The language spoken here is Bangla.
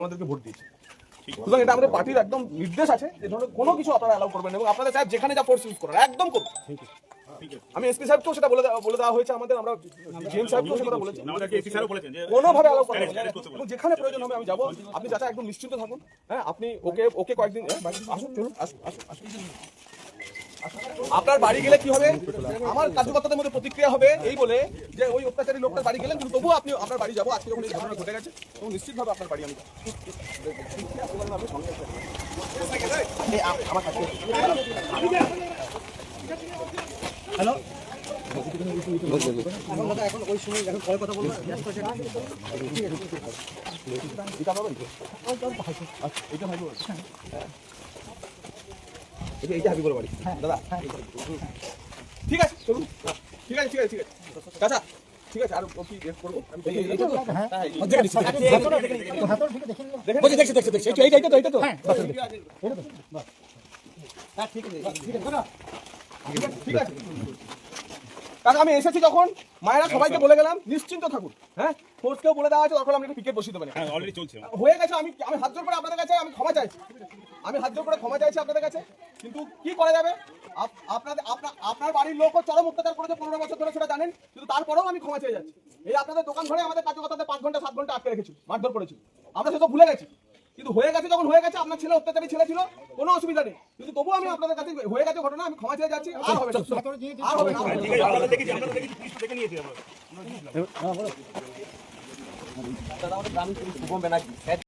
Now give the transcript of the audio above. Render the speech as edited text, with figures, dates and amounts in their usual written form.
আমাদেরকে ভোট দিয়েছে। সুতরাং এটা আমাদের পার্টির একদম নির্দেশ আছে যে ধরনের কোনো কিছু আপনারা অ্যালাউ করবেন এবং আপনাদের সাহেব যেখানে যা ফোর্স ইউজ করেন একদম করুন। আমি এসপি সাহেবকেও সেটা বলে দেওয়া হয়েছে আমাদের, আমরা জিএম সাহেবকেও সেটা বলেছি, কোনোভাবে অ্যালাউ করবেন এবং যেখানে প্রয়োজন হবে আমি যাবো। আপনি চাচা একদম নিশ্চিন্ত থাকুন। হ্যাঁ, আপনি ওকে কয়েকদিন আসুন, চলুন আসুন। আপনার বাড়ি গেলে কি হবে, আমার কার্যকর্তাদের মধ্যে প্রতিক্রিয়া হবে এই বলে যে ওই অত্যাচারী লোকটার বাড়ি গেলেন, কিন্তু তবুও আপনি আপনার বাড়ি যাবো আজকে যখন এই ঘটনা ঘটে গেছে এবং নিশ্চিতভাবে আপনার বাড়ি আমি হ্যালো এখন ওই সময় এখন পরে কথা বলবো। এইটা হাবিবুর বাড়ি দাদা। ঠিক আছে চলুন, ঠিক আছে চাচা, ঠিক আছে। আর কি করবো ঠিক আছে। কারণ আমি এসেছি যখন মায়েরা সবাইকে বলে গেলাম নিশ্চিন্ত থাকুন। হ্যাঁ, ফোর্সকেও বলে দেওয়া আছে দরকার আমরা একটু পিকেট বসিয়ে দেবেন। অলরেডি চলছে, হয়ে গেছে। আমি হাত জোর করে আপনাদের কাছে আমি ক্ষমা চাইছি, আপনাদের কাছে। কিন্তু কি করা যাবে, আপনার বাড়ির লোকও চরম অত্যাচার করেছে 15 বছর ধরে, সেটা জানেন। কিন্তু তারপরেও আমি ক্ষমা চেয়ে যাচ্ছি। এই আপনাদের দোকান ঘরে আমাদের কার্যকর্তাদের 5 ঘন্টা 7 ঘন্টা আটকে রেখেছিল, মারধর করেছিল। আমরা সেসব ভুলে গেছি। কিন্তু হয়ে গেছে যখন হয়ে গেছে, আপনার ছেলে অত্যাচারী ছেলে ছিল, কোনো অসুবিধা নেই। কিন্তু তবুও আমি আপনাদের কাছে হয়ে গেছে ঘটনা, আমি ক্ষমা চেয়ে যাচ্ছি। আর হবে না, আর হবে না। দেখে নিয়েছি আমরা।